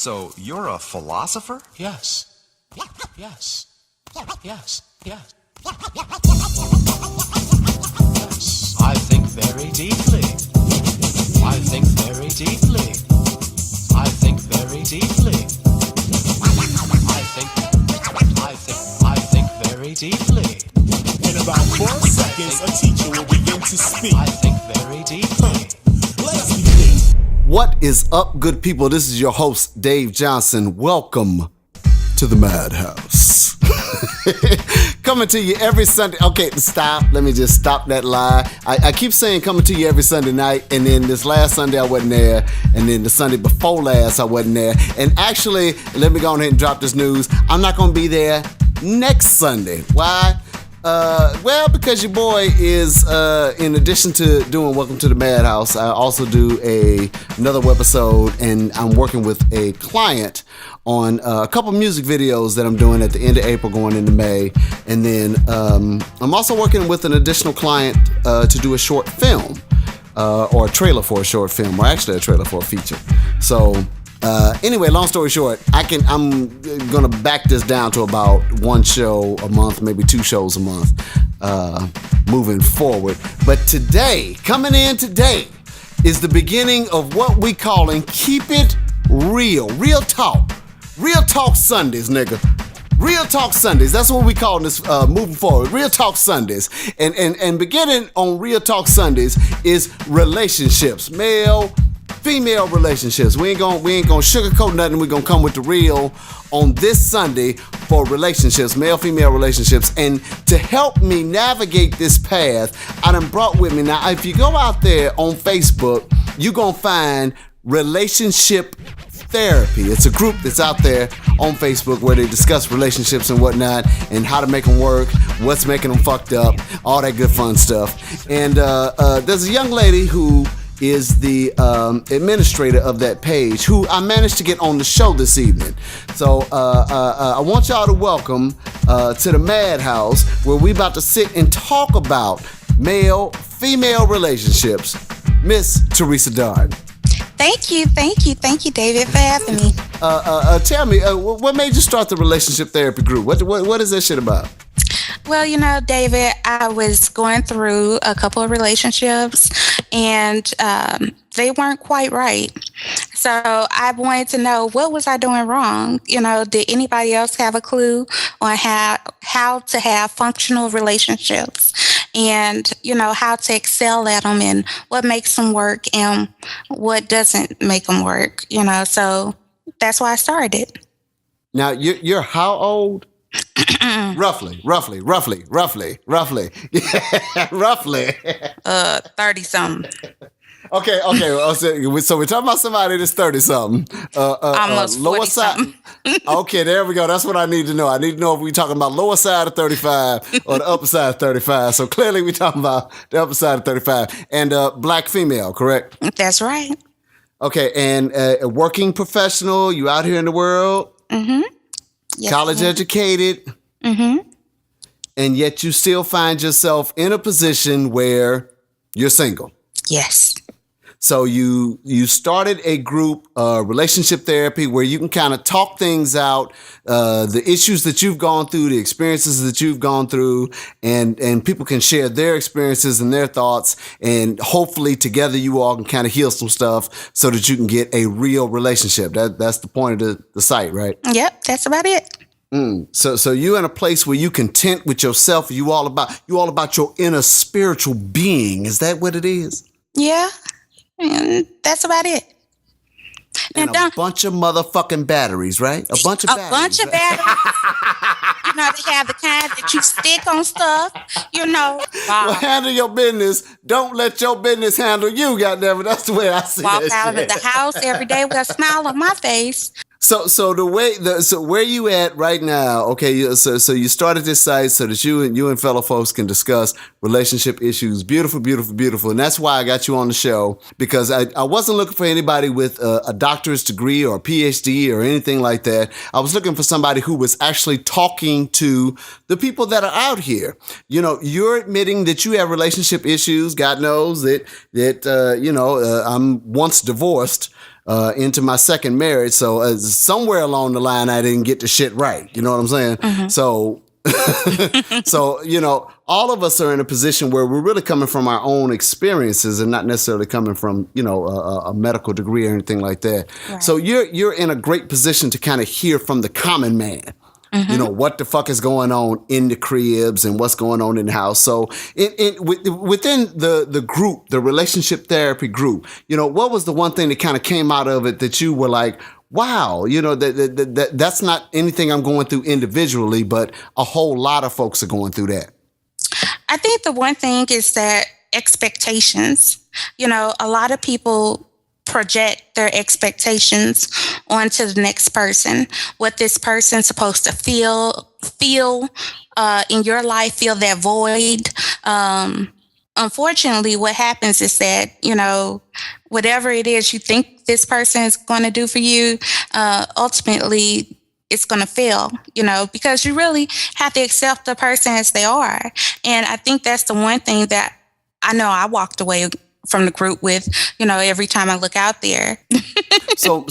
So you're a philosopher? Yes. Yes. Yes. Yes. Yes. I think very deeply. I think very deeply. I think very deeply. I think very deeply. In about 4 seconds, a teacher will begin to speak. I think very deeply. Let us begin. What is up, good people? This is your host, Dave Johnson. Welcome to the MadHouse. Coming to you every Sunday. Okay, stop. Let me just stop that lie. I keep saying coming to you every Sunday night, and then this last Sunday I wasn't there, and then the Sunday before last I wasn't there. And actually, let me go ahead and drop this news. I'm not going to be there next Sunday. Why? Well, because your boy is, in addition to doing Welcome to the MadHouse, I also do another webisode, and I'm working with a client on a couple music videos that I'm doing at the end of April going into May. And then I'm also working with an additional client to do a short film, or a trailer for a short film, or actually a trailer for a feature. So anyway, long story short, I'm gonna back this down to about one show a month, maybe 2 shows a month, moving forward. But today, coming in today, is the beginning of what we calling Keep It Real. Real talk Sundays, nigga. Real Talk Sundays. That's what we call this moving forward. Real Talk Sundays. And beginning on Real Talk Sundays is relationships. Male, female relationships. We ain't gonna sugarcoat nothing. We're gonna come with the real on this Sunday for relationships, male, female relationships. And to help me navigate this path, I done brought with me. Now, if you go out there on Facebook, you're gonna find Relationship Therapy. It's a group that's out there on Facebook where they discuss relationships and whatnot, and how to make them work, what's making them fucked up, all that good fun stuff. And there's a young lady who is the administrator of that page, who I managed to get on the show this evening. So I want y'all to welcome to the MadHouse, where we about to sit and talk about male-female relationships, Miss Teresa Darden. Thank you, David, for having me. Tell me, what made you start the relationship therapy group? What is that shit about? Well, David, I was going through a couple of relationships, and they weren't quite right. So I wanted to know, what was I doing wrong? Did anybody else have a clue on how to have functional relationships, and how to excel at them, and what makes them work and what doesn't make them work? So that's why I started. Now, you're how old? Roughly. 30-something. Okay. So we're talking about somebody that's 30-something. Almost lower side. Okay, there we go. That's what I need to know. I need to know if we're talking about lower side of 35 or the upper side of 35. So clearly we're talking about the upper side of 35. And black female, correct? That's right. Okay, and a working professional, you out here in the world? Mm-hmm. Yes, college educated? Mm-hmm. And yet you still find yourself in a position where you're single. Yes. So you started a group, relationship therapy, where you can kind of talk things out, the issues that you've gone through, the experiences that you've gone through, and people can share their experiences and their thoughts, and hopefully together you all can kind of heal some stuff so that you can get a real relationship. That's the point of the site, right? Yep, that's about it. So you in a place where you content with yourself. You all about your inner spiritual being. Is that what it is? Yeah, and that's about it. And a bunch of motherfucking batteries, right? A bunch of batteries. They have the kind that you stick on stuff, Well, handle your business. Don't let your business handle you, goddammit. That's the way I see it. Walk out of the house every day with a smile on my face. So where you at right now? Okay, so you started this site so that you and fellow folks can discuss relationship issues. Beautiful, and that's why I got you on the show, because I wasn't looking for anybody with a doctorate degree or a PhD or anything like that. I was looking for somebody who was actually talking to the people that are out here. You're admitting that you have relationship issues. God knows that I'm once divorced. into my second marriage. So somewhere along the line, I didn't get the shit right. You know what I'm saying? Mm-hmm. So, so, you know, all of us are in a position where we're really coming from our own experiences and not necessarily coming from, you know, a medical degree or anything like that. Right. So you're in a great position to kind of hear from the common man. You know, what the fuck is going on in the cribs and what's going on in the house. So within the group, the relationship therapy group, you know, what was the one thing that kind of came out of it that you were like, wow, you know, that's not anything I'm going through individually, but a whole lot of folks are going through that? I think the one thing is that expectations. You know, a lot of people project their expectations onto the next person, what this person's supposed to feel in your life, fill that void. Unfortunately, what happens is that, you know, whatever it is you think this person is going to do for you, ultimately it's going to fail, you know, because you really have to accept the person as they are. And I think that's the one thing that I know I walked away from the group with, you know, every time I look out there. So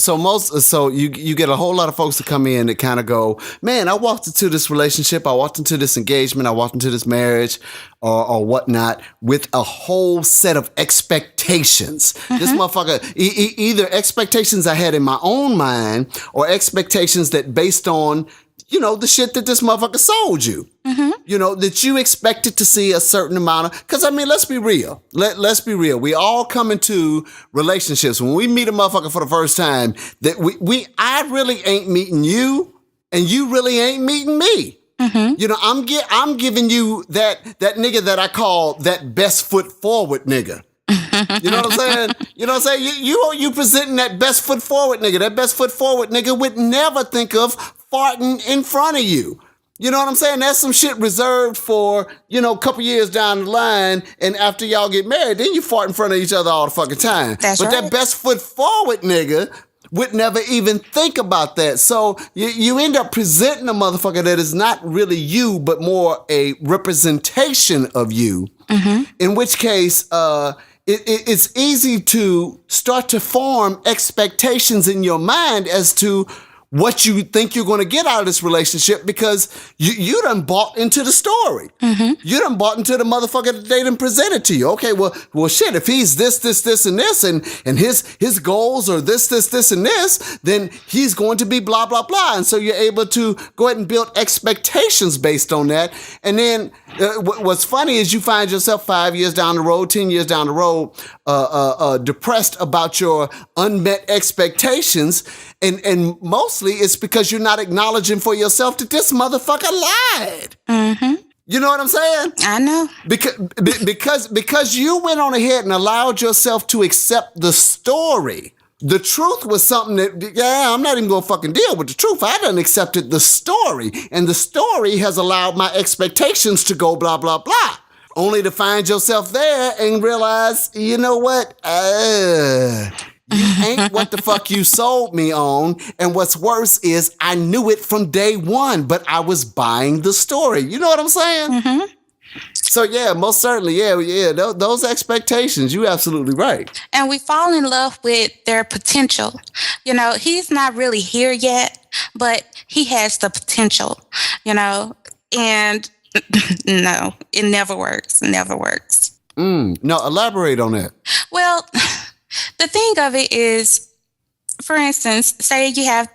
you get a whole lot of folks to come in that kind of go, man, I walked into this relationship, I walked into this engagement, I walked into this marriage or whatnot with a whole set of expectations. This motherfucker, either expectations I had in my own mind or expectations that based on, you know, the shit that this motherfucker sold you. You know, that you expected to see a certain amount of, because I mean, let's be real. Let's be real. We all come into relationships. When we meet a motherfucker for the first time, that I really ain't meeting you and you really ain't meeting me. You know, I'm giving you that nigga that I call that best foot forward nigga. You know what I'm saying? You know what I'm saying? You presenting that best foot forward nigga. That best foot forward nigga would never think of farting in front of you. You know what I'm saying? That's some shit reserved for, you know, a couple years down the line, and after y'all get married, then you fart in front of each other all the fucking time. That's right. That best foot forward nigga would never even think about that. So you end up presenting a motherfucker that is not really you, but more a representation of you, in which case it's easy to start to form expectations in your mind as to what you think you're going to get out of this relationship because you done bought into the story. You done bought into the motherfucker that they done presented to you. Okay, well, shit, if he's this, and this, and his goals are this, and this, then he's going to be blah, blah, blah. And so you're able to go ahead and build expectations based on that. And then what's funny is you find yourself 5 years down the road, 10 years down the road, depressed about your unmet expectations. And mostly it's because you're not acknowledging for yourself that this motherfucker lied. You know what I'm saying? I know. Because you went on ahead and allowed yourself to accept the story. The truth was something that, I'm not even going to fucking deal with the truth. I done accepted the story. And the story has allowed my expectations to go blah, blah, blah. Only to find yourself there and realize, you know what? You ain't what the fuck you sold me on. And what's worse is I knew it from day one, but I was buying the story. You know what I'm saying? So yeah, most certainly. Yeah. Those expectations, you absolutely right. And we fall in love with their potential. You know, he's not really here yet, but he has the potential, you know, and no, it never works. It never works. No, elaborate on that. Well, the thing of it is, for instance, say you have,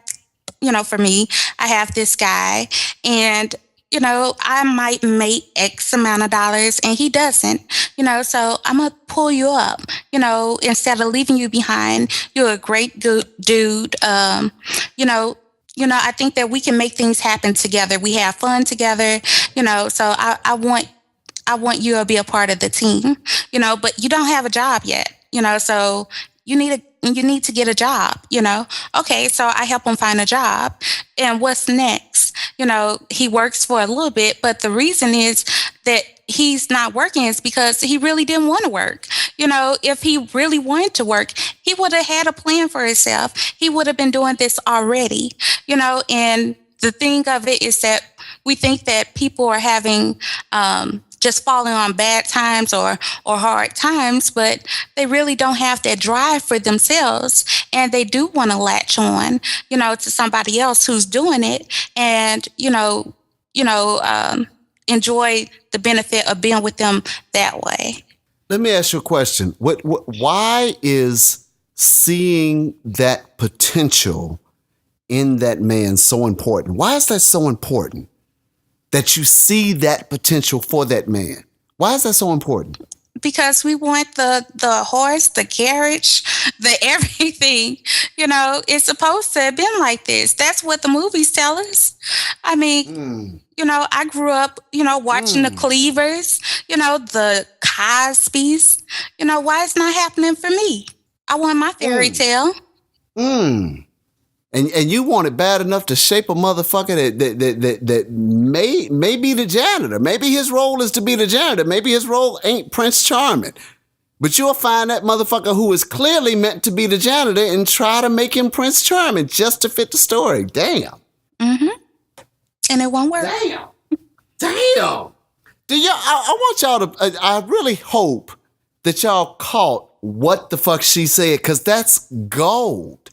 you know, for me, I have this guy and, you know, I might make X amount of dollars and he doesn't, you know, so I'm going to pull you up, you know, instead of leaving you behind. You're a great dude. You know, I think that we can make things happen together. We have fun together, you know, so I want you to be a part of the team, you know, but you don't have a job yet. You know, so you need to get a job, you know. Okay, so I help him find a job. And what's next? You know, he works for a little bit, but the reason is that he's not working is because he really didn't want to work. You know, if he really wanted to work, he would have had a plan for himself. He would have been doing this already, you know. And the thing of it is that we think that people are having just falling on bad times or hard times, but they really don't have that drive for themselves, and they do want to latch on, to somebody else who's doing it, and enjoy the benefit of being with them that way. Let me ask you a question. Why is seeing that potential in that man so important? Why is that so important? That you see that potential for that man. Why is that so important? Because we want the horse, the carriage, the everything. It's supposed to have been like this. That's what the movies tell us. I mean, I grew up, watching the Cleavers, the Cosbys. Why it's not happening for me? I want my fairy tale. And you want it bad enough to shape a motherfucker that may be the janitor. Maybe his role is to be the janitor. Maybe his role ain't Prince Charming. But you'll find that motherfucker who is clearly meant to be the janitor and try to make him Prince Charming just to fit the story. Damn. Mm-hmm. And it won't work. Damn. I want y'all to, I really hope that y'all caught what the fuck she said, because that's gold.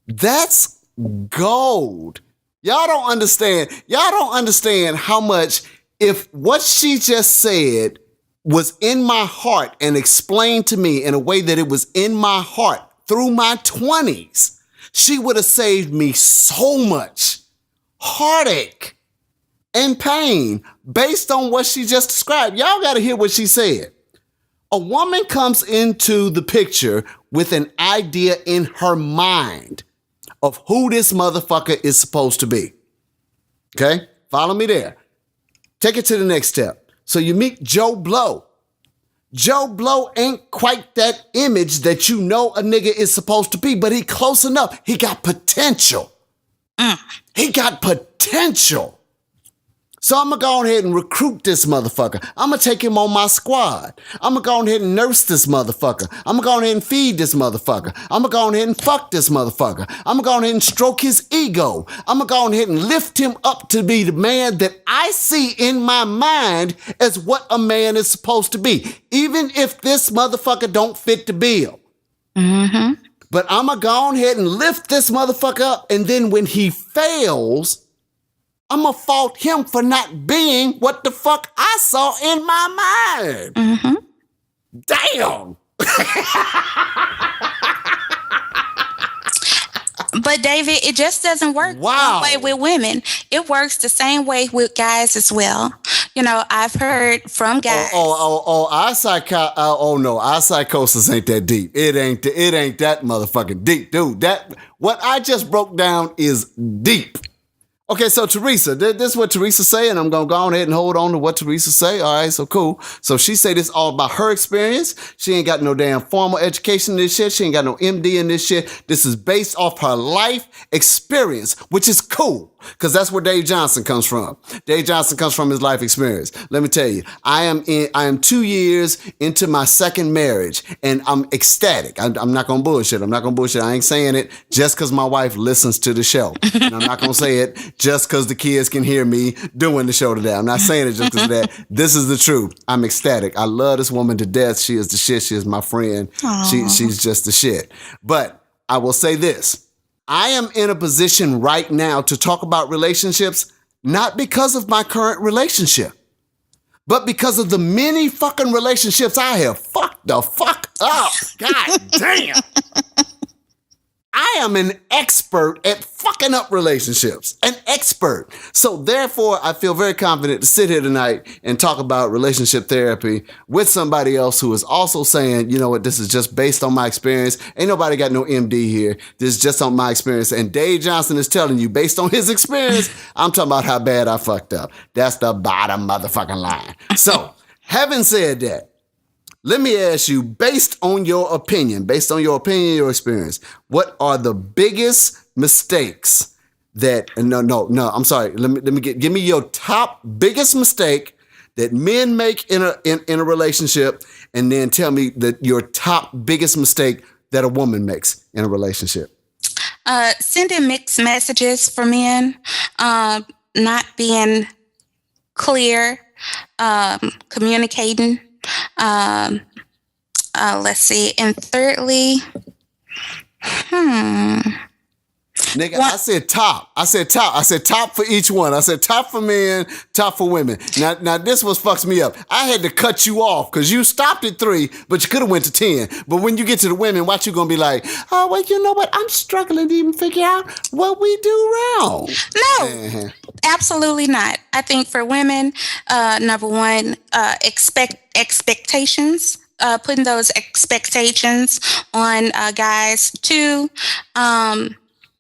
That's gold. Y'all don't understand. Y'all don't understand how much, if what she just said was in my heart and explained to me in a way that it was in my heart through my 20s, she would have saved me so much heartache and pain based on what she just described. Y'all got to hear what she said. A woman comes into the picture with an idea in her mind of who this motherfucker is supposed to be. Okay? Follow me there. Take it to the next step. So you meet Joe Blow. Joe Blow ain't quite that image that you know a nigga is supposed to be, but he close enough. He got potential. He got potential. So I'm going to go ahead and recruit this motherfucker. I'm going to take him on my squad. I'm going to go ahead and nurse this motherfucker. I'm going to go ahead and feed this motherfucker. I'm going to go ahead and fuck this motherfucker. I'm going to go ahead and stroke his ego. I'm going to go ahead and lift him up to be the man that I see in my mind as what a man is supposed to be, even if this motherfucker don't fit the bill. Mm-hmm. But I'm going to go ahead and lift this motherfucker up, and then when he fails, I'm going to fault him for not being what the fuck I saw in my mind. Mm-hmm. Damn. But David, it just doesn't work that way with women. It works the same way with guys as well. I've heard from guys. Our psychosis ain't that deep. It ain't that motherfucking deep, dude. What I just broke down is deep. Okay, so Teresa, this is what Teresa say, and I'm going to go ahead and hold on to what Teresa say. All right, so cool. So she say this all about her experience. She ain't got no damn formal education in this shit. She ain't got no MD in this shit. This is based off her life experience, which is cool, because that's where Dave Johnson comes from. Dave Johnson comes from his life experience. Let me tell you, I am 2 years into my second marriage, and I'm ecstatic. I'm not going to bullshit. I ain't saying it just because my wife listens to the show. And I'm not going to say it just because the kids can hear me doing the show today. I'm not saying it just because of that. This is the truth. I'm ecstatic. I love this woman to death. She is the shit. She is my friend. She's just the shit. But I will say this. I am in a position right now to talk about relationships, not because of my current relationship, but because of the many fucking relationships I have fucked the fuck up. God damn. I am an expert at fucking up relationships, an expert. So therefore, I feel very confident to sit here tonight and talk about relationship therapy with somebody else who is also saying, you know what, this is just based on my experience. Ain't nobody got no MD here. This is just on my experience. And Dave Johnson is telling you, based on his experience, I'm talking about how bad I fucked up. That's the bottom motherfucking line. So, having said that, let me ask you, based on your opinion, your experience, what are the biggest mistakes that, I'm sorry, give me your top biggest mistake that men make in a relationship, and then tell me your top biggest mistake that a woman makes in a relationship. Sending mixed messages for men, not being clear communicating. Let's see. And thirdly, Nigga, I said top. I said top for each one. I said top for men, top for women. Now this was fucks me up. I had to cut you off because you stopped at 3, but you could have went to 10. But when you get to the women, watch you gonna be like, oh, well, you know what? I'm struggling to even figure out what we do wrong. No, absolutely not. I think for women, number one, expectations. Putting those expectations on guys. 2,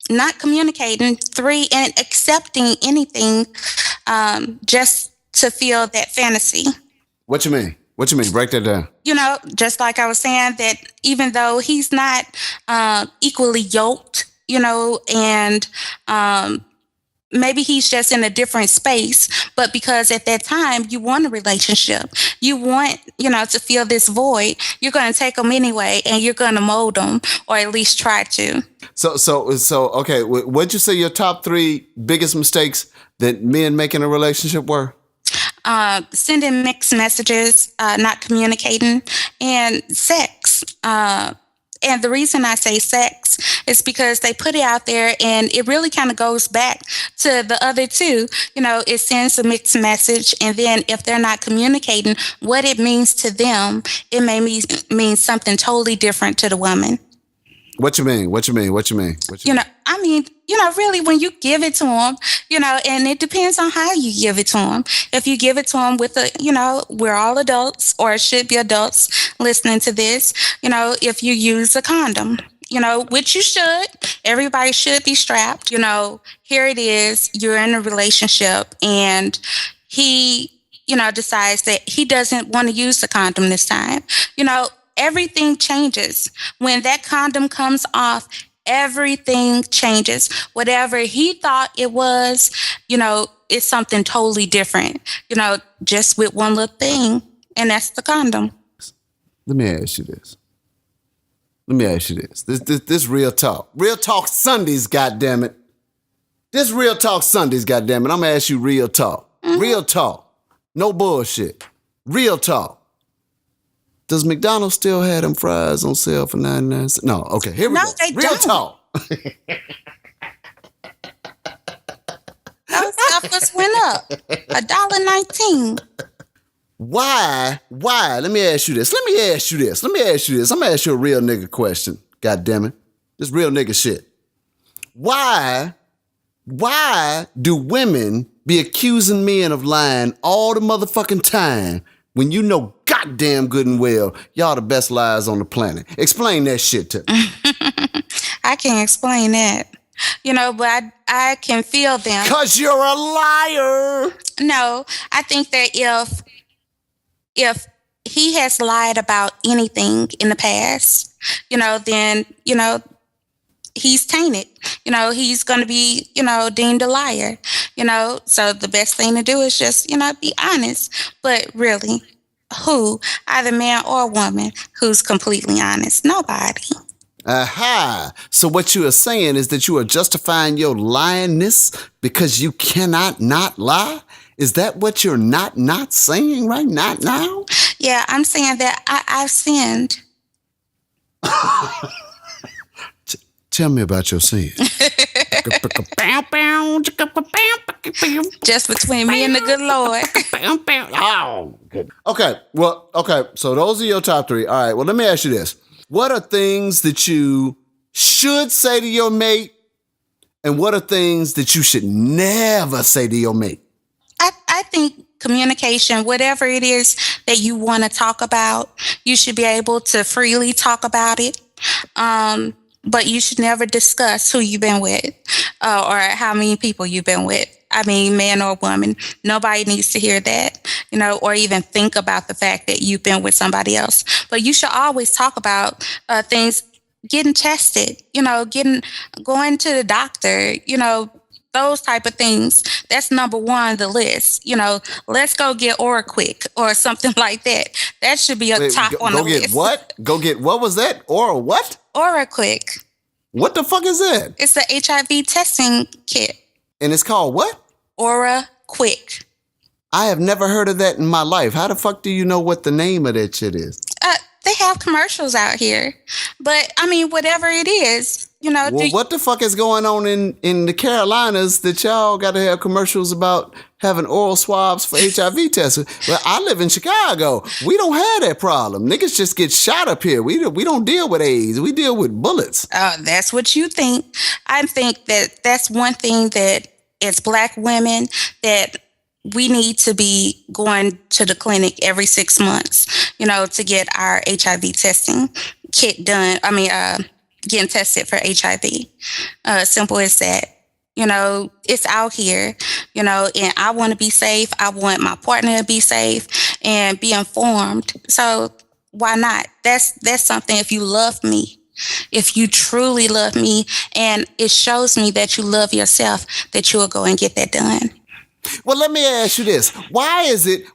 not communicating. 3, and accepting anything just to feel that fantasy. What you mean? Break that down. Just like I was saying, that even though he's not equally yoked, and maybe he's just in a different space, but because at that time you want a relationship, you want, to fill this void, you're going to take them anyway, and you're going to mold them, or at least try to. So, okay, what'd you say your top 3 biggest mistakes that men make in a relationship were? Sending mixed messages, not communicating, and sex. And the reason I say sex is because they put it out there, and it really kind of goes back to the other 2. It sends a mixed message, and then if they're not communicating what it means to them, it may mean something totally different to the woman. What you mean? Really, when you give it to them, and it depends on how you give it to them. If you give it to them with we're all adults, or should be adults listening to this, if you use a condom, which you should, everybody should be strapped, here it is, you're in a relationship, and he, decides that he doesn't want to use the condom this time. Everything changes. When that condom comes off, everything changes. Whatever he thought it was, it's something totally different, just with one little thing, and that's the condom. Let me ask you this. This real talk. Real talk Sundays, goddammit. This real talk Sundays, goddammit. I'm gonna ask you real talk. Mm-hmm. Real talk. No bullshit. Real talk. Does McDonald's still have them fries on sale for 99 cents? No, okay, here we go. They real don't. Talk. Those suppers went up $1.19. Why? Let me ask you this. I'm gonna ask you a real nigga question. God damn it. This real nigga shit. Why do women be accusing men of lying all the motherfucking time when you know goddamn good and well y'all the best liars on the planet? Explain that shit to me. I can't explain that. But I can feel them. 'Cause you're a liar. No, I think that if he has lied about anything in the past, then, he's tainted. He's going to be, deemed a liar, So the best thing to do is just, be honest. But really, who, either man or woman, who's completely honest? Nobody. Aha. So what you are saying is that you are justifying your lyingness because you cannot not lie? Is that what you're not saying right now? Yeah, I'm saying that I've sinned. Tell me about your sin. Just between me and the good Lord. Oh, good. Okay. So those are your top 3. All right. Well, let me ask you this. What are things that you should say to your mate, and what are things that you should never say to your mate? I think communication, whatever it is that you want to talk about, you should be able to freely talk about it. But you should never discuss who you've been with or how many people you've been with. I mean, man or woman, nobody needs to hear that, or even think about the fact that you've been with somebody else. But you should always talk about things, getting tested, going to the doctor, those type of things. That's number 1 on the list. Let's go get Aura Quick or something like that. That should be top on the list. Go get what was that? Aura what? Aura Quick. What the fuck is that? It's the HIV testing kit. And it's called what? Aura Quick. I have never heard of that in my life. How the fuck do you know what the name of that shit is? They have commercials out here, but I mean, whatever it is, Well, what the fuck is going on in the Carolinas that y'all got to have commercials about having oral swabs for HIV tests? Well, I live in Chicago. We don't have that problem. Niggas just get shot up here. We don't deal with AIDS. We deal with bullets. That's what you think. I think that's one thing that as Black women that we need to be going to the clinic every 6 months, to get our HIV testing kit done. I mean, getting tested for HIV. Simple as that. It's out here, and I want to be safe. I want my partner to be safe and be informed. So why not? That's something. If you love me, if you truly love me, and it shows me that you love yourself, that you will go and get that done. Well, let me ask you this. Why is it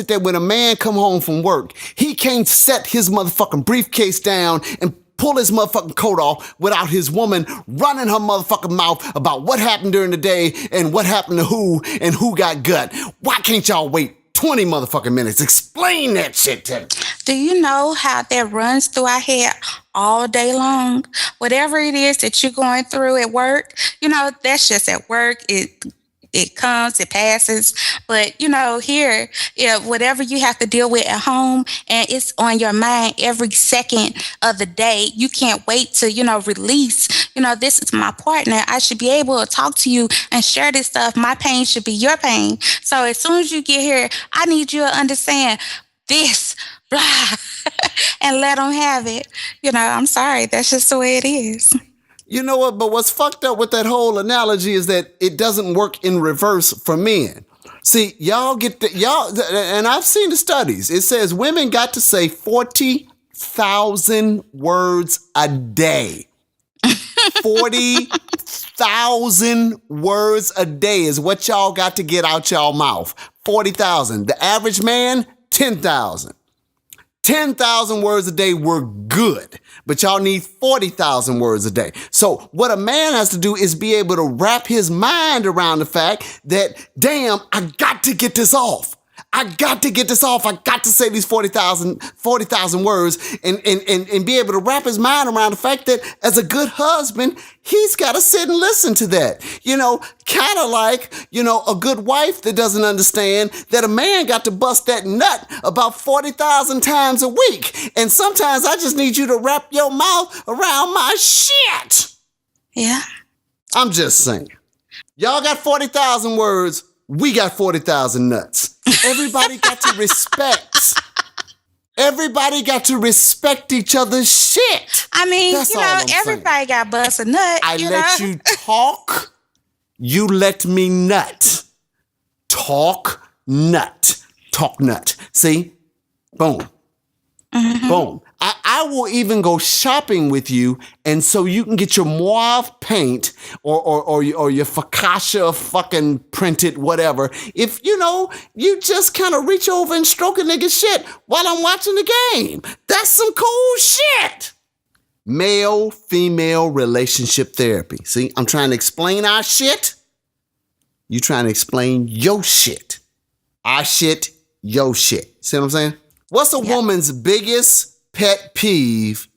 that when a man come home from work, he can't set his motherfucking briefcase down and pull his motherfucking coat off without his woman running her motherfucking mouth about what happened during the day and what happened to who and who got gut? Why can't y'all wait 20 motherfucking minutes? Explain that shit to me. Do you know how that runs through our head all day long? Whatever it is that you're going through at work, that's just at work. It comes, it passes. But, here, whatever you have to deal with at home and it's on your mind every second of the day, you can't wait to, release, this is my partner. I should be able to talk to you and share this stuff. My pain should be your pain. So as soon as you get here, I need you to understand this, blah, and let them have it. I'm sorry. That's just the way it is. You know what? But what's fucked up with that whole analogy is that it doesn't work in reverse for men. See, y'all and I've seen the studies. It says women got to say 40,000 words a day. 40,000 words a day is what y'all got to get out y'all mouth. 40,000. The average man, 10,000. 10,000 words a day were good, but y'all need 40,000 words a day. So what a man has to do is be able to wrap his mind around the fact that, damn, I got to get this off. I got to get this off. I got to say these 40,000 words and be able to wrap his mind around the fact that as a good husband, he's got to sit and listen to that. Kind of like, a good wife that doesn't understand that a man got to bust that nut about 40,000 times a week. And sometimes I just need you to wrap your mouth around my shit. Yeah. I'm just saying. Y'all got 40,000 words. We got 40,000 nuts. Everybody got to respect. Everybody got to respect each other's shit. I mean, everybody got bust a nut. I let you talk. You let me nut. Talk nut. Talk nut. See? Boom. Mm-hmm. Boom. I will even go shopping with you, and so you can get your mauve paint or your focaccia fucking printed whatever. If, you just kind of reach over and stroke a nigga's shit while I'm watching the game. That's some cool shit. Male-female relationship therapy. See, I'm trying to explain our shit. You trying to explain your shit. Our shit, your shit. See what I'm saying? What's a woman's biggest pet peeve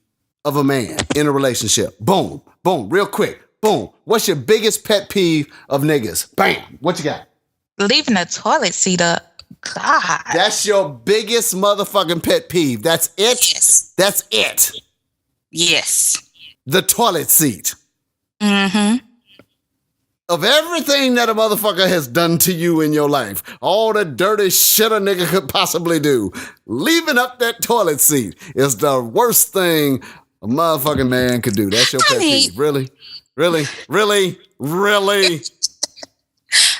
of a man in a relationship? Boom, boom, real quick. Boom. What's your biggest pet peeve of niggas? Bam. What you got? Leaving the toilet seat up. God. That's your biggest motherfucking pet peeve. That's it? Yes. That's it. Yes. The toilet seat. Mm-hmm. Of everything that a motherfucker has done to you in your life, all the dirty shit a nigga could possibly do, leaving up that toilet seat is the worst thing a motherfucking man could do. That's your pet peeve. Really? Really? Really? Really?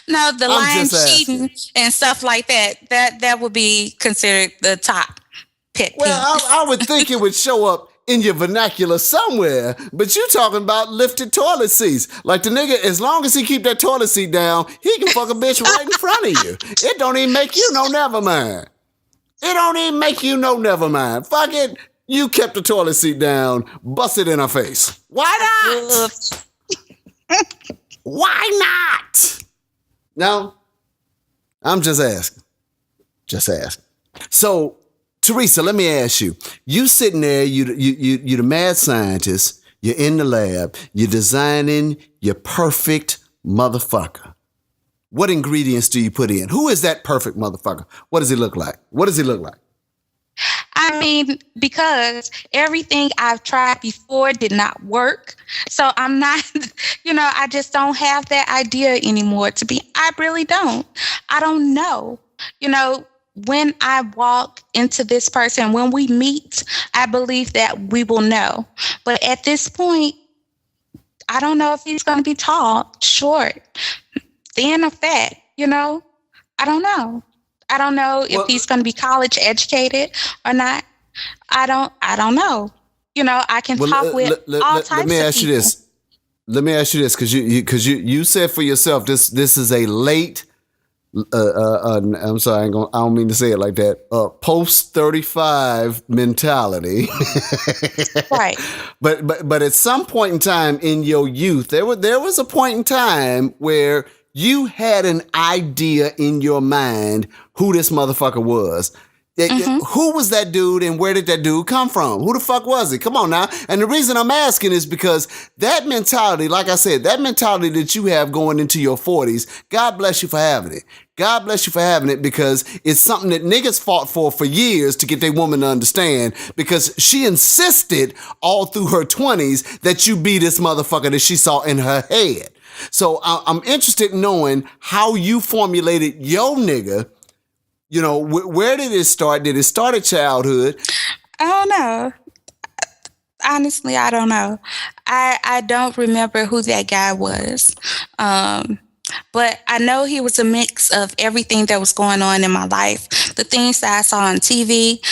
No, the lying, cheating, and stuff like that. That would be considered the top pet peeve. Well, I would think it would show up in your vernacular somewhere, but you talking about lifted toilet seats. Like the nigga, as long as he keep that toilet seat down, he can fuck a bitch right in front of you. It don't even make you no never mind. It don't even make you no never mind. Fuck it. You kept the toilet seat down, bust it in her face. Why not? Why not? No. I'm just asking. Just asking. So, Teresa, let me ask you. You sitting there, you the mad scientist, you're in the lab, you're designing your perfect motherfucker. What ingredients do you put in? Who is that perfect motherfucker? What does he look like? What does he look like? I mean, because everything I've tried before did not work. So I'm not, I just don't have that idea anymore I really don't. I don't know. When I walk into this person, when we meet, I believe that we will know. But at this point, I don't know if he's going to be tall, short, thin, or fat, I don't know. I don't know if he's going to be college educated or not. I don't know. I can talk with all types of people. Let me ask you this. Let me ask you this, because you said for yourself this is a late. I'm sorry, I don't mean to say it like that. Post 35 mentality. Right. But at some point in time in your youth, there was a point in time where you had an idea in your mind who this motherfucker was. Who was that dude and where did that dude come from? Who the fuck was he? Come on now. And the reason I'm asking is because that mentality, like I said, that mentality that you have going into your 40s, God bless you for having it. God bless you for having it, because it's something that niggas fought for years to get their woman to understand, because she insisted all through her 20s that you be this motherfucker that she saw in her head. So I'm interested in knowing how you formulated your nigga. Where did it start? Did it start at childhood? I don't know. Honestly, I don't know. I don't remember who that guy was. But I know he was a mix of everything that was going on in my life. The things that I saw on TV,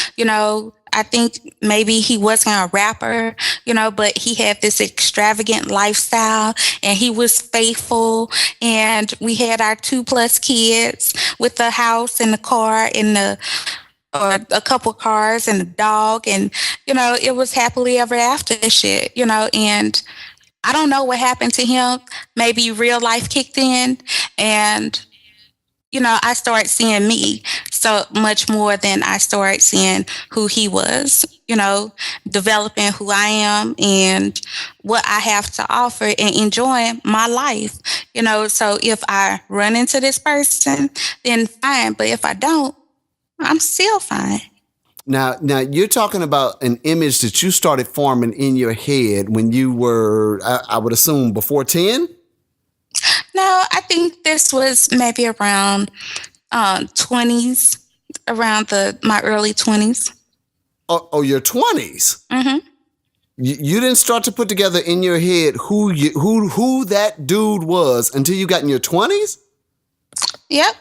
I think maybe he wasn't a rapper, but he had this extravagant lifestyle and he was faithful. And we had our 2+ kids with the house and the car and or a couple cars and a dog. And, it was happily ever after shit, and I don't know what happened to him. Maybe real life kicked in and, I started seeing me so much more than I started seeing who he was, developing who I am and what I have to offer and enjoying my life, So if I run into this person, then fine. But if I don't, I'm still fine. Now you're talking about an image that you started forming in your head when you were, I would assume, before 10? No, I think this was maybe around 20s, around my early 20s. Oh, your 20s? Mm-hmm. You didn't start to put together in your head who that dude was until you got in your 20s? Yep,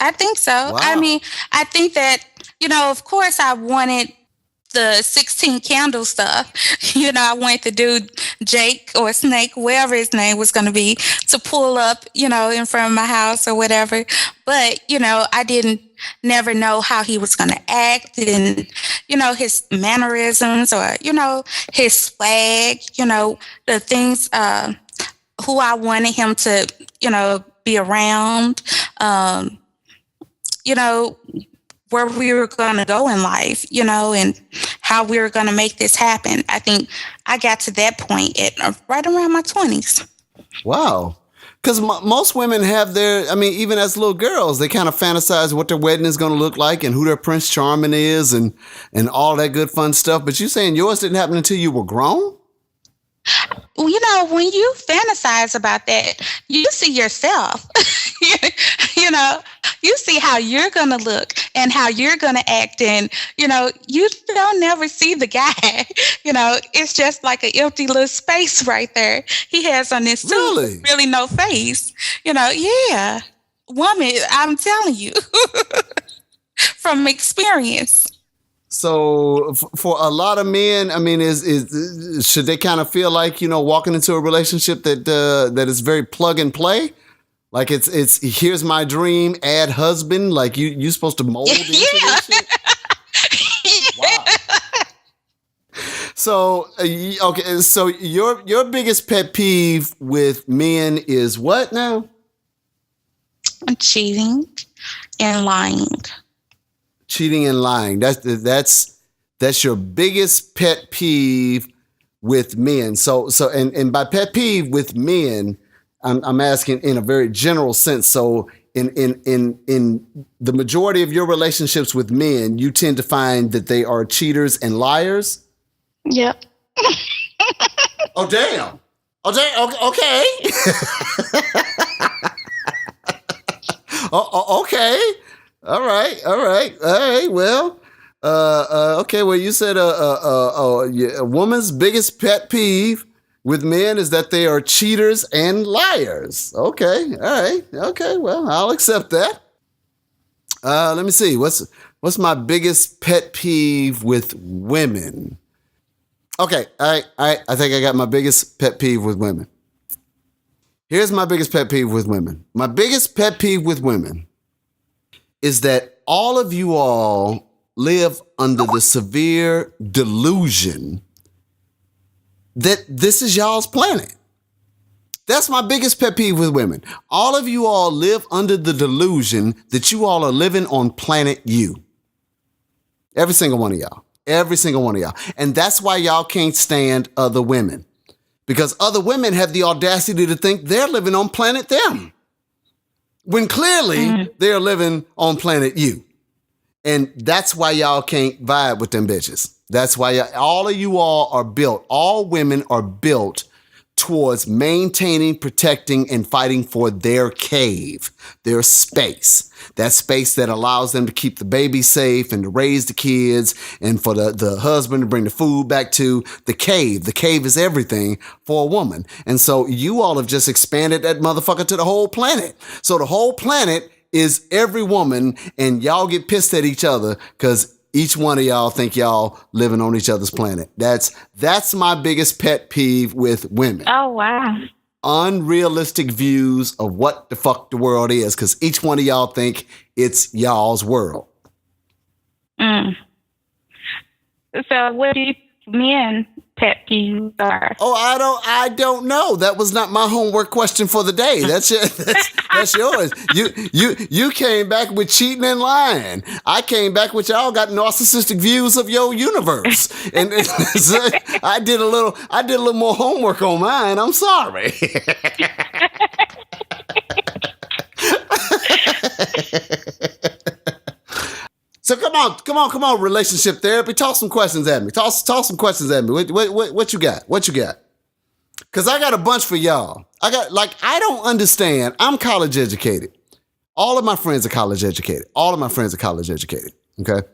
I think so. Wow. I mean, I think that, of course I wanted the 16 candle stuff. I wanted the dude, Jake or Snake, whatever his name was going to be, to pull up, in front of my house or whatever. But, I didn't never know how he was going to act and, his mannerisms or, his swag, the things, who I wanted him to, be around, where we were going to go in life, and how we were going to make this happen. I think I got to that point at right around my 20s. Wow. Because most women have even as little girls, they kind of fantasize what their wedding is going to look like and who their Prince Charming is and all that good fun stuff. But you saying yours didn't happen until you were grown? When you fantasize about that, you see yourself, you see how you're going to look and how you're going to act. And, you don't never see the guy, it's just like an empty little space right there. He has on this suit, really no face, yeah. Woman, I'm telling you from experience. So for a lot of men, should they kind of feel like, walking into a relationship that is very plug and play? Like it's here's my dream, add husband, like you supposed to mold into this shit? Wow. So, okay, so your biggest pet peeve with men is what now? Cheating and lying. Cheating and lying. That's your biggest pet peeve with men. So and by pet peeve with men, I'm asking in a very general sense. So in the majority of your relationships with men, you tend to find that they are cheaters and liars. Yep. Oh damn. Okay. Okay. All right. Well, okay. Well, you said a woman's biggest pet peeve with men is that they are cheaters and liars. Okay. All right. Okay. Well, I'll accept that. Let me see. What's my biggest pet peeve with women? Okay. All right. I think I got my biggest pet peeve with women. Here's my biggest pet peeve with women. My biggest pet peeve with women is that all of you all live under the severe delusion that this is y'all's planet. That's my biggest pet peeve with women. All of you all live under the delusion that you all are living on planet U. Every single one of y'all. Every single one of y'all. And that's why y'all can't stand other women. Because other women have the audacity to think they're living on planet them. When clearly they're living on planet U. And that's why y'all can't vibe with them bitches. That's why all of you all are built, all women are built towards maintaining, protecting, and fighting for their cave, their space. That space that allows them to keep the baby safe and to raise the kids and for the husband to bring the food back to the cave. The cave is everything for a woman. And so you all have just expanded that motherfucker to the whole planet. So the whole planet is every woman, and y'all get pissed at each other because each one of y'all think y'all living on each other's planet. That's my biggest pet peeve with women. Oh, wow. Unrealistic views of what the fuck the world is, because each one of y'all think it's y'all's world. So what do you men pet peeves are? Oh, I don't know. That was not my homework question for the day. That's yours. You came back with cheating and lying. I came back with y'all got narcissistic views of your universe. And so I did a little more homework on mine. I'm sorry. So come on, relationship therapy. Toss some questions at me. Toss some questions at me. What you got? What you got? Because I got a bunch for y'all. I don't understand. I'm college educated. All of my friends are college educated. Okay?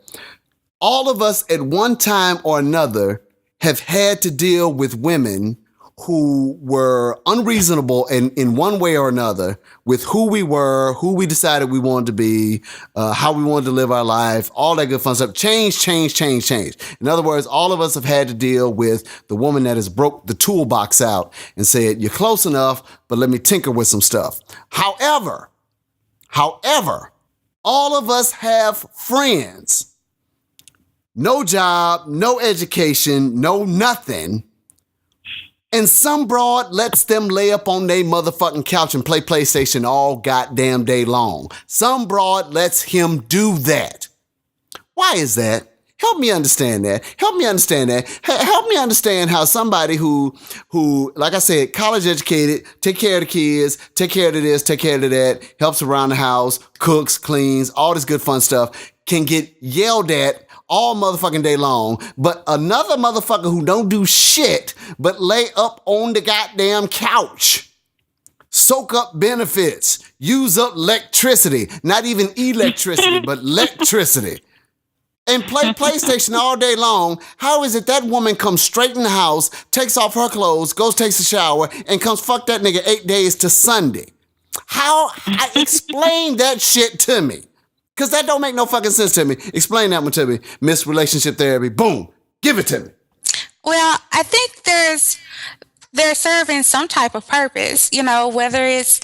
All of us at one time or another have had to deal with women who were unreasonable in one way or another with who we were, who we decided we wanted to be, how we wanted to live our life, all that good fun stuff. Change. In other words, all of us have had to deal with the woman that has broke the toolbox out and said, you're close enough, but let me tinker with some stuff. However, all of us have friends. No job, no education, no nothing. And some broad lets them lay up on their motherfucking couch and play PlayStation all goddamn day long. Some broad lets him do that. Why is that? Help me understand that. Help me understand how somebody who, like I said, college educated, take care of the kids, take care of this, take care of that, helps around the house, cooks, cleans, all this good fun stuff, can get yelled at all motherfucking day long, but another motherfucker who don't do shit but lay up on the goddamn couch, soak up benefits, use up electricity, not even electricity, but electricity, and play PlayStation all day long. How is it that woman comes straight in the house, takes off her clothes, goes, takes a shower, and comes fuck that nigga 8 days to Sunday? How? Explain that shit to me. Because that don't make no fucking sense to me. Explain that one to me. Miss Relationship Therapy. Boom. Give it to me. Well, I think there's they're serving some type of purpose, whether it's,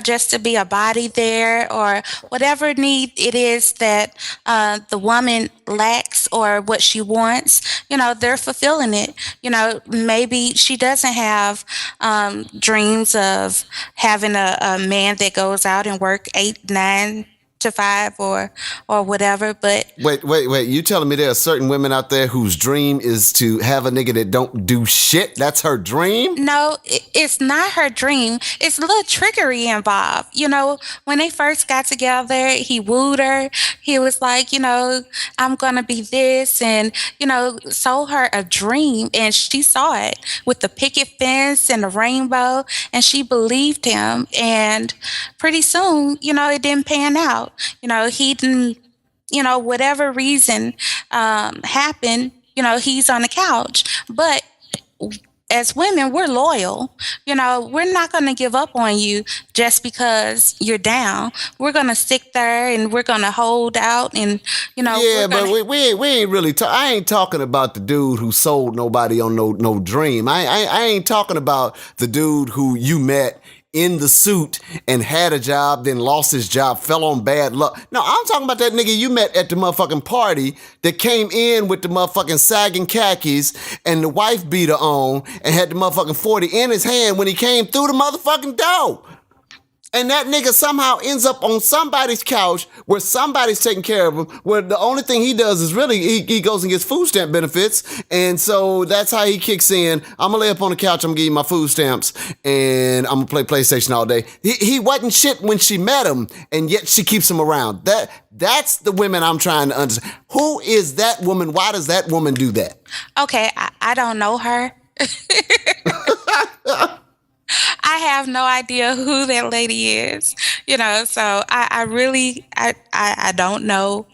just to be a body there or whatever need it is that the woman lacks or what she wants, they're fulfilling it. Maybe she doesn't have dreams of having a man that goes out and work 8, 9 to 5 or whatever, but Wait. You telling me there are certain women out there whose dream is to have a nigga that don't do shit? That's her dream? no, it's not her dream. It's a little trickery involved. When they first got together, he wooed her. He was like, I'm gonna be this, and sold her a dream, and she saw it with the picket fence and the rainbow, and she believed him. And pretty soon, it didn't pan out. He didn't. Whatever reason happened. He's on the couch, but as women, we're loyal. We're not going to give up on you just because you're down. We're going to stick there and we're going to hold out and, Yeah, but we ain't really. I ain't talking about the dude who sold nobody on no dream. I ain't talking about the dude who you met in the suit and had a job, then lost his job, fell on bad luck. No, I'm talking about that nigga you met at the motherfucking party that came in with the motherfucking sagging khakis and the wife beater on and had the motherfucking 40 in his hand when he came through the motherfucking door. And that nigga somehow ends up on somebody's couch where somebody's taking care of him, where the only thing he does is really, he goes and gets food stamp benefits. And so that's how he kicks in. I'm gonna lay up on the couch, I'm gonna give you my food stamps, and I'm gonna play PlayStation all day. He wasn't shit when she met him, and yet she keeps him around. That's the women I'm trying to understand. Who is that woman? Why does that woman do that? Okay, I don't know her. I have no idea who that lady is, so I really, I don't know,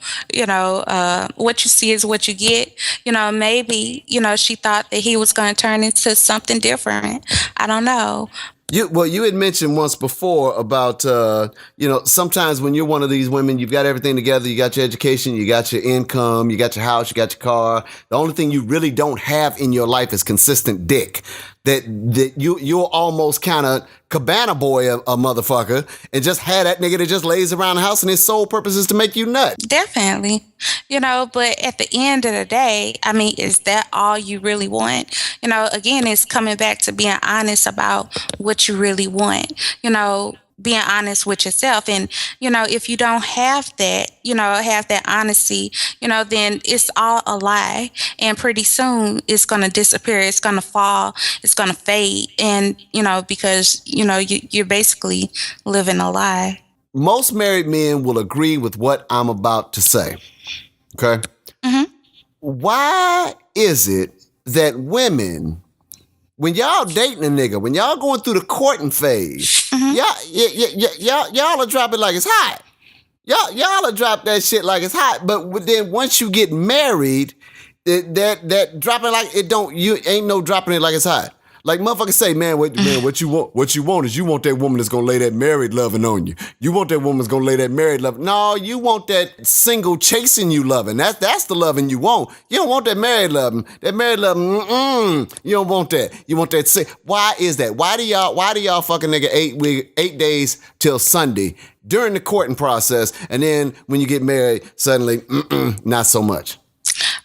what you see is what you get. Maybe, she thought that he was going to turn into something different. I don't know. You had mentioned once before about, sometimes when you're one of these women, you've got everything together, you got your education, you got your income, you got your house, you got your car. The only thing you really don't have in your life is consistent dick. That you're almost kind of cabana boy a motherfucker and just had that nigga that just lays around the house and his sole purpose is to make you nut. Definitely. But at the end of the day, I mean, is that all you really want? Again, it's coming back to being honest about what you really want. Being honest with yourself. And, if you don't have that, have that honesty, then it's all a lie. And pretty soon it's going to disappear. It's going to fall. It's going to fade. And, because, you're basically living a lie. Most married men will agree with what I'm about to say. Okay? Mm-hmm. Why is it that women, when y'all dating a nigga, when y'all going through the courting phase, Mm-hmm. y'all will drop it like it's hot. Y'all will drop that shit like it's hot. But then once you get married, that dropping like it don't. You ain't no dropping it like it's hot. Like motherfuckers say, man, what you want? What you want is you want that woman that's gonna lay that married loving on you. You want that woman that's gonna lay that married loving. No, you want that single chasing you loving. That's the loving you want. You don't want that married loving. That married loving, you don't want that. You want that. Why is that? Why do y'all fucking nigga 8 days till Sunday during the courting process, and then when you get married, suddenly, not so much.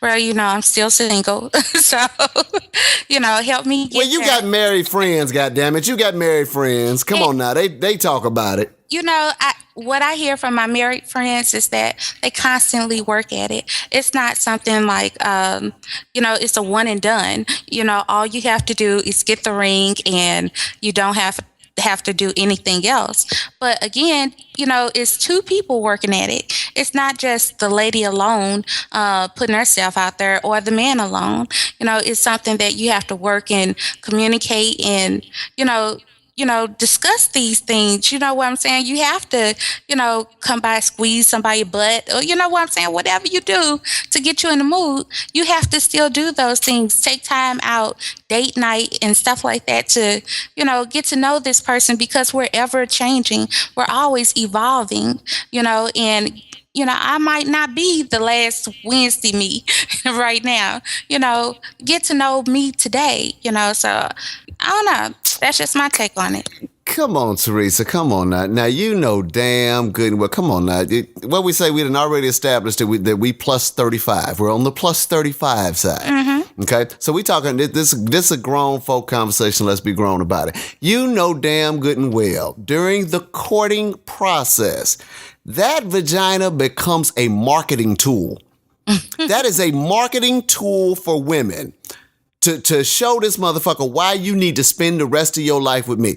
Well, I'm still single, so help me. Well, you got married friends, goddammit. You got married friends. Come on now, they talk about it. What I hear from my married friends is that they constantly work at it. It's not something like, it's a one and done. All you have to do is get the ring, and you don't have to do anything else. But again, it's two people working at it. It's not just the lady alone putting herself out there or the man alone. It's something that you have to work and communicate and, discuss these things. You know what I'm saying? You have to, come by, squeeze somebody's butt, or you know what I'm saying? Whatever you do to get you in the mood, you have to still do those things. Take time out, date night and stuff like that to, get to know this person, because we're ever changing. We're always evolving, and I might not be the last Wednesday me right now. Get to know me today. So I don't know. That's just my take on it. Come on, Teresa. Come on now. Now, you know damn good and well. Come on now. What we say, we done already established that we plus 35. We're on the plus 35 side. Mm-hmm. Okay? So we talking, this is a grown folk conversation. Let's be grown about it. You know damn good and well, during the courting process, that vagina becomes a marketing tool. That is a marketing tool for women. To show this motherfucker why you need to spend the rest of your life with me.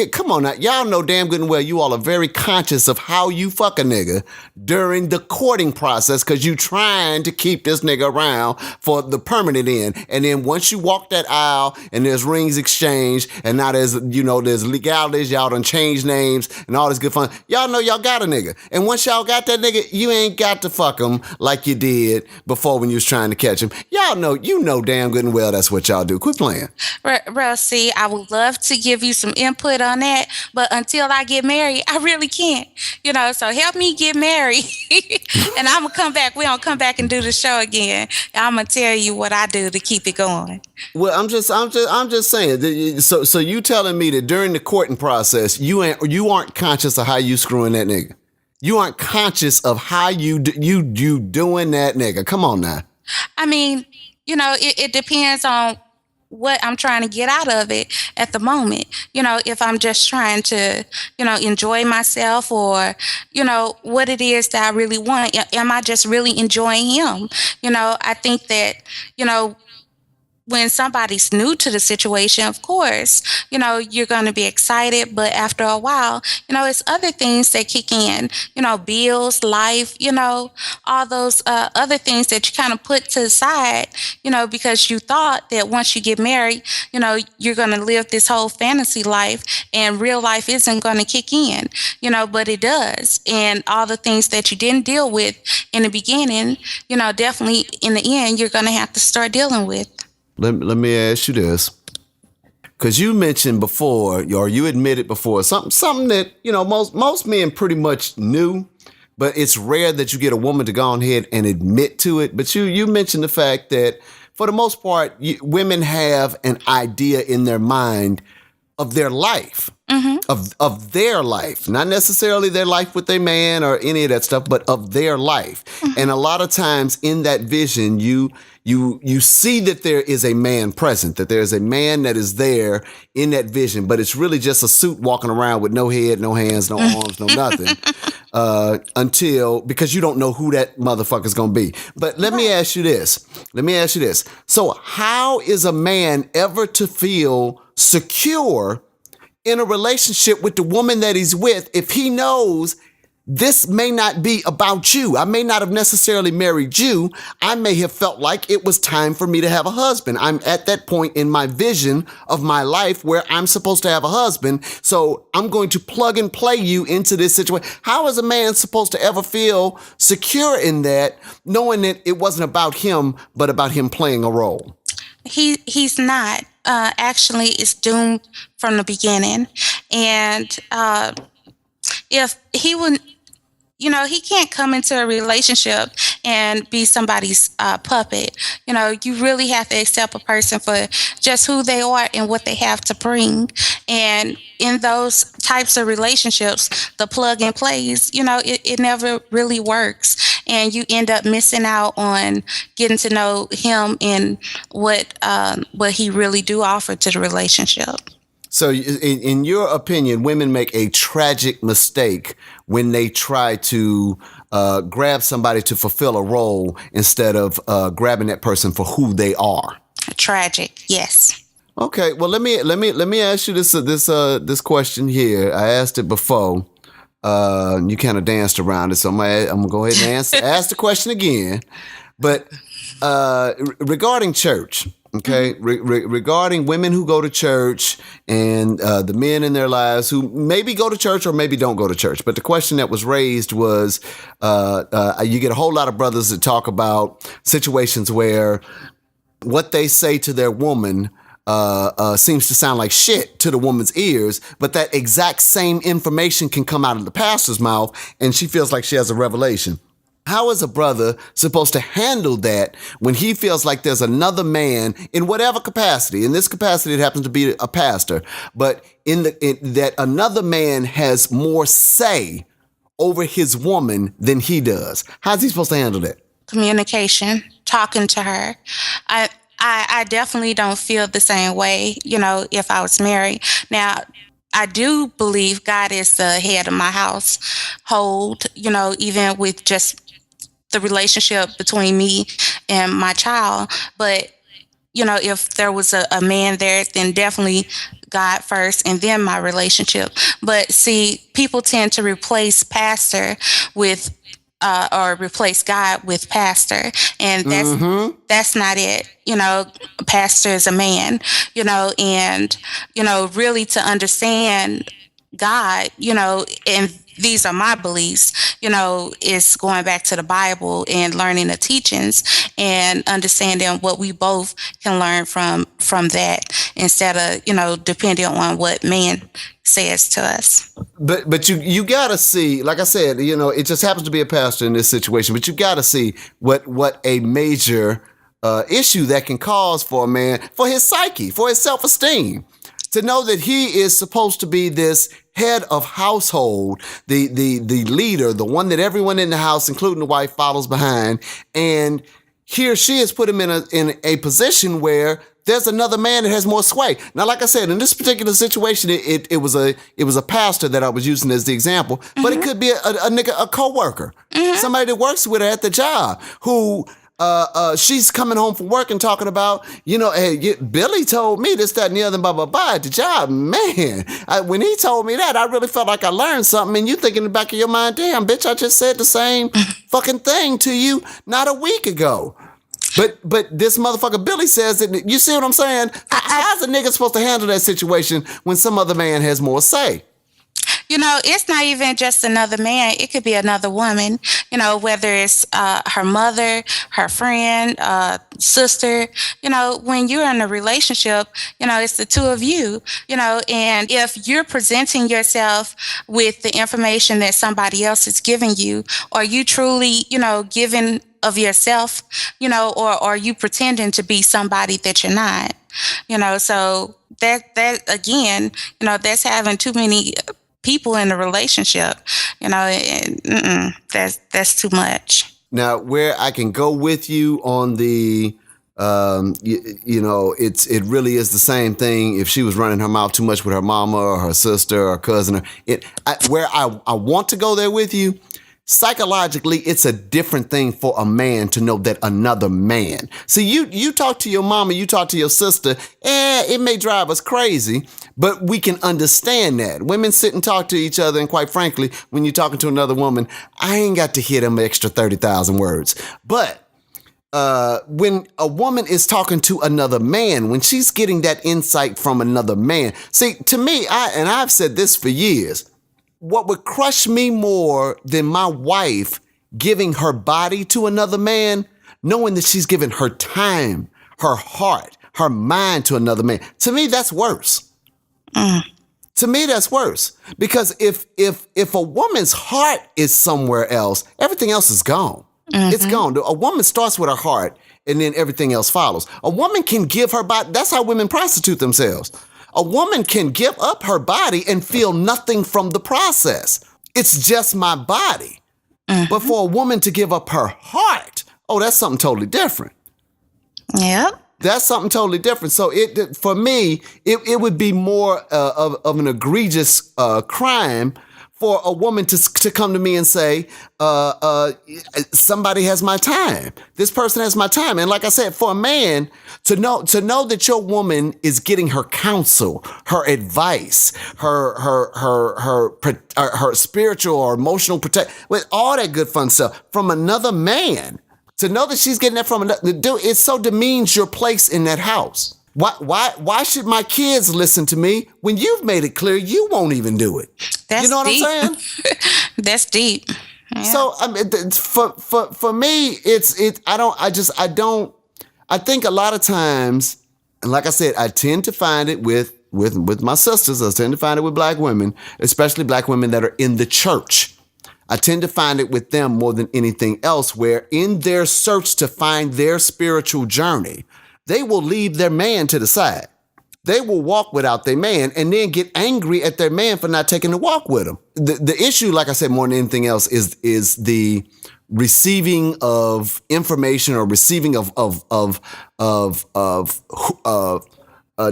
Come on now. Y'all know damn good and well you all are very conscious of how you fuck a nigga during the courting process because you trying to keep this nigga around for the permanent end. And then once you walk that aisle and there's rings exchanged and now there's legalities, y'all done changed names and all this good fun. Y'all know y'all got a nigga. And once y'all got that nigga, you ain't got to fuck him like you did before when you was trying to catch him. Y'all know, damn good and well that's what y'all do. Quit playing. Well, see, I would love to give you some input on that, but until I get married, I really can't. So help me get married, and I'm gonna come back. We gonna come back and do the show again. I'm gonna tell you what I do to keep it going. Well, I'm just saying. So you telling me that during the courting process, you aren't conscious of how you screwing that nigga. You aren't conscious of how you doing that nigga. Come on now. I mean, it depends on what I'm trying to get out of it at the moment. If I'm just trying to, enjoy myself or, what it is that I really want. Am I just really enjoying him? I think that, when somebody's new to the situation, of course, you're going to be excited. But after a while, it's other things that kick in, bills, life, all those other things that you kind of put to the side, because you thought that once you get married, you're going to live this whole fantasy life and real life isn't going to kick in, but it does. And all the things that you didn't deal with in the beginning, definitely in the end, you're going to have to start dealing with. Let me ask you this, because you mentioned before, or you admitted before, something that most men pretty much knew, but it's rare that you get a woman to go on ahead and admit to it. But you mentioned the fact that for the most part, women have an idea in their mind of their life, of their life, not necessarily their life with their man or any of that stuff, but of their life. And a lot of times in that vision, you see that there is a man present, that there is a man that is there in that vision, but it's really just a suit walking around with no head, no hands, no arms, no nothing, because you don't know who that motherfucker's gonna be. But let me ask you this. So how is a man ever to feel secure in a relationship with the woman that he's with if he knows this may not be about you? I may not have necessarily married you. I may have felt like it was time for me to have a husband. I'm at that point in my vision of my life where I'm supposed to have a husband. So I'm going to plug and play you into this situation. How is a man supposed to ever feel secure in that, knowing that it wasn't about him, but about him playing a role? He's not. Actually, it's doomed from the beginning. And if he would, he can't come into a relationship and be somebody's puppet. You really have to accept a person for just who they are and what they have to bring. And in those types of relationships, the plug and plays, it never really works. And you end up missing out on getting to know him and what he really do offer to the relationship. So in your opinion, women make a tragic mistake when they try to grab somebody to fulfill a role instead of grabbing that person for who they are. Tragic, yes. Okay, well let me ask you this question here. I asked it before. You kind of danced around it, so I'm gonna go ahead and ask the question again. But regarding church. Okay, regarding women who go to church and the men in their lives who maybe go to church or maybe don't go to church. But the question that was raised was, you get a whole lot of brothers that talk about situations where what they say to their woman seems to sound like shit to the woman's ears, but that exact same information can come out of the pastor's mouth and she feels like she has a revelation. How is a brother supposed to handle that when he feels like there's another man in whatever capacity? In this capacity, it happens to be a pastor, but in that another man has more say over his woman than he does. How's he supposed to handle that? Communication, talking to her. I definitely don't feel the same way, if I was married. Now, I do believe God is the head of my household, even with just the relationship between me and my child. But, if there was a man there, then definitely God first and then my relationship. But see, people tend to replace pastor with or replace God with pastor. And that's not it. Pastor is a man, and, really to understand God, and these are my beliefs, is going back to the Bible and learning the teachings and understanding what we both can learn from that instead of, depending on what man says to us. But you gotta see, like I said, it just happens to be a pastor in this situation, but you gotta see what a major issue that can cause for a man, for his psyche, for his self-esteem. To know that he is supposed to be this head of household, the leader, the one that everyone in the house, including the wife, follows behind, and he or she has put him in a position where there's another man that has more sway. Now, like I said, in this particular situation, it was a pastor that I was using as the example, but it could be a coworker, somebody that works with her at the job who. She's coming home from work and talking about, hey, Billy told me this, that, and the other, blah, blah, blah, at the job. Man, when he told me that, I really felt like I learned something. And you think in the back of your mind, damn, bitch, I just said the same fucking thing to you not a week ago. But this motherfucker Billy says that, you see what I'm saying? How's a nigga supposed to handle that situation when some other man has more say? It's not even just another man. It could be another woman, whether it's her mother, her friend, sister. When you're in a relationship, it's the two of you, and if you're presenting yourself with the information that somebody else is giving you, are you truly, giving of yourself, or are you pretending to be somebody that you're not? So that again, that's having too many people in a relationship, that's too much. Now, where I can go with you on the, it really is the same thing. If she was running her mouth too much with her mama or her sister or cousin, where I want to go there with you, psychologically, it's a different thing for a man to know that another man. See, you talk to your mama, you talk to your sister, it may drive us crazy, but we can understand that. Women sit and talk to each other, and quite frankly, when you're talking to another woman, I ain't got to hear them extra 30,000 words. But when a woman is talking to another man, when she's getting that insight from another man, see, to me, I've said this for years, what would crush me more than my wife giving her body to another man, knowing that she's giving her time, her heart, her mind to another man. To me, that's worse. To me, that's worse. Because if a woman's heart is somewhere else, everything else is gone. It's gone. A woman starts with her heart and then everything else follows. A woman can give her body. That's how women prostitute themselves. A woman can give up her body and feel nothing from the process. It's just my body. But for a woman to give up her heart, that's something totally different. Yep. That's something totally different. So for me, it would be more of an egregious crime for a woman to come to me and say, somebody has my time. This person has my time. And like I said, for a man to know that your woman is getting her counsel, her advice, her spiritual or emotional protection, with all that good fun stuff from another man, to know that she's getting that from another dude, it so demeans your place in that house. Why should my kids listen to me when you've made it clear you won't even do it? That's you know what deep. I'm saying? That's deep. Yeah. So I mean, for me, I think a lot of times, and like I said, I tend to find it with my sisters. I tend to find it with black women, especially black women that are in the church. I tend to find it with them more than anything else, where in their search to find their spiritual journey, they will leave their man to the side. They will walk without their man and then get angry at their man for not taking the walk with them. The issue, like I said, more than anything else, is the receiving of information or receiving of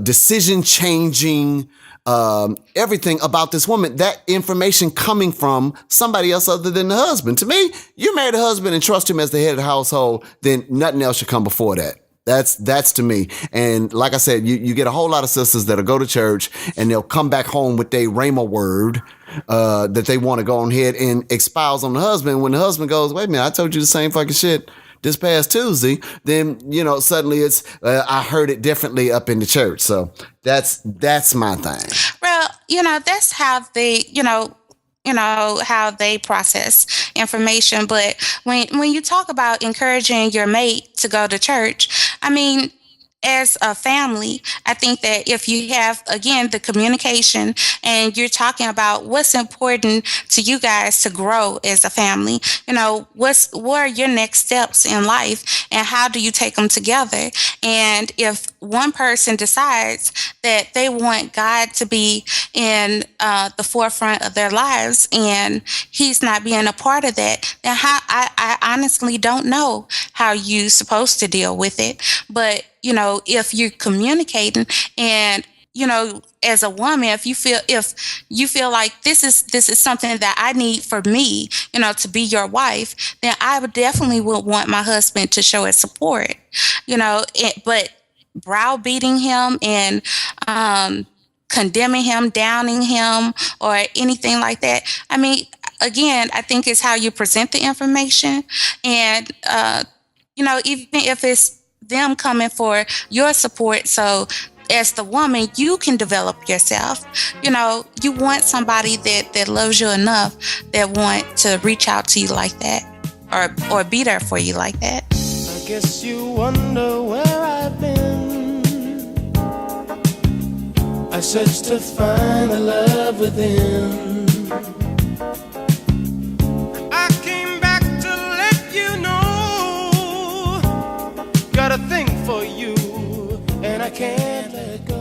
decision changing everything about this woman, that information coming from somebody else other than the husband. To me, you marry the husband and trust him as the head of the household, then nothing else should come before that. That's to me. And like I said, you get a whole lot of sisters that'll go to church and they'll come back home with their rhema word that they want to go on ahead and espouse on the husband. When the husband goes, wait a minute, I told you the same fucking shit this past Tuesday, then, suddenly it's, I heard it differently up in the church. So that's my thing. Well, that's how they, how they process information. But when you talk about encouraging your mate to go to church, I mean, as a family, I think that if you have, again, the communication and you're talking about what's important to you guys to grow as a family, what are your next steps in life and how do you take them together? And if one person decides that they want God to be in the forefront of their lives and he's not being a part of that, then I honestly don't know how you're supposed to deal with it. But if you're communicating and, as a woman, if you feel like this is something that I need for me, to be your wife, then I would definitely want my husband to show his support, but browbeating him and, condemning him, downing him, or anything like that. I mean, again, I think it's how you present the information and, even if it's them coming for your support. So as the woman, you can develop yourself. You want somebody that loves you enough that want to reach out to you like that or be there for you like that. I guess you wonder where I've been. I searched to find the love within. Got a thing for you, and I can't let go.